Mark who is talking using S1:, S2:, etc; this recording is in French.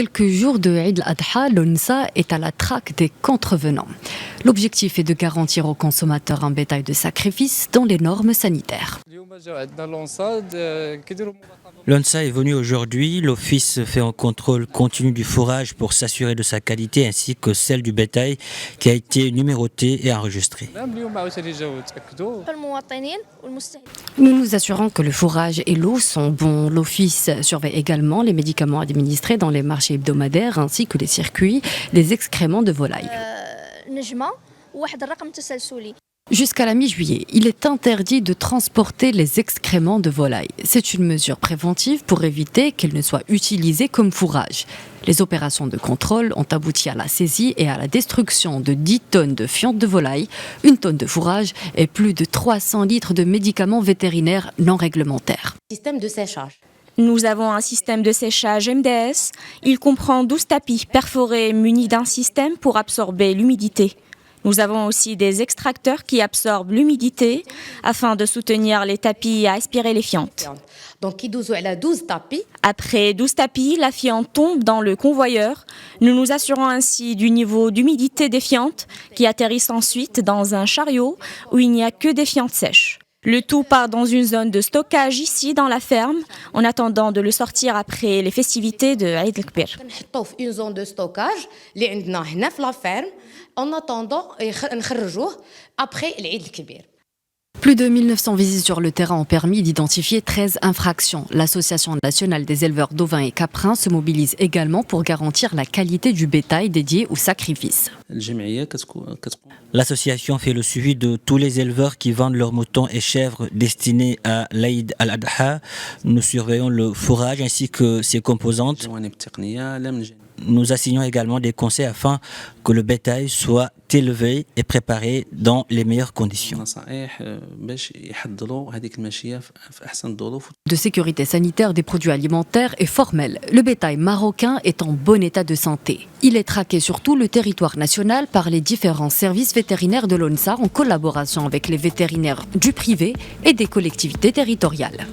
S1: quelques jours de Eid al-Adha, l'ONSA est à la traque des contrevenants. L'objectif est de garantir aux consommateurs un bétail de sacrifice dans les normes sanitaires.
S2: L'ONSA est venu aujourd'hui. L'Office fait un contrôle continu du fourrage pour s'assurer de sa qualité ainsi que celle du bétail qui a été numéroté et enregistré.
S1: Nous nous assurons que le fourrage et l'eau sont bons. L'Office surveille également les médicaments administrés dans les marchés hebdomadaires ainsi que les circuits des excréments de volaille. Jusqu'à la mi-juillet, il est interdit de transporter les excréments de volaille. C'est une mesure préventive pour éviter qu'elles ne soient utilisées comme fourrage. Les opérations de contrôle ont abouti à la saisie et à la destruction de 10 tonnes de fientes de volaille, 1 tonne de fourrage et plus de 300 litres de médicaments vétérinaires non réglementaires.
S3: Système de séchage.
S4: Nous avons un système de séchage MDS. Il comprend 12 tapis perforés munis d'un système pour absorber l'humidité. Nous avons aussi des extracteurs qui absorbent l'humidité afin de soutenir les tapis à aspirer les fientes.
S3: Donc, elle a 12 tapis.
S4: Après 12 tapis, la fiente tombe dans le convoyeur. Nous nous assurons ainsi du niveau d'humidité des fientes qui atterrissent ensuite dans un chariot où il n'y a que des fientes sèches. Le tout part dans une zone de stockage ici dans la ferme en attendant de le sortir après les festivités de Eid al-Kbir.
S3: Une zone de stockage اللي عندنا هنا في la ferme en attendant نخرجوه après l'Eid al-Kbir.
S1: Plus de 1900 visites sur le terrain ont permis d'identifier 13 infractions. L'Association nationale des éleveurs d'ovins et caprins se mobilise également pour garantir la qualité du bétail dédié au sacrifice.
S2: L'association fait le suivi de tous les éleveurs qui vendent leurs moutons et chèvres destinés à l'Aïd al-Adha. Nous surveillons le fourrage ainsi que ses composantes. Nous assignons également des conseils afin que le bétail soit élevé et préparé dans les meilleures conditions.
S1: De sécurité sanitaire des produits alimentaires est formelle. Le bétail marocain est en bon état de santé. Il est traqué sur tout le territoire national par les différents services vétérinaires de l'ONSA en collaboration avec les vétérinaires du privé et des collectivités territoriales.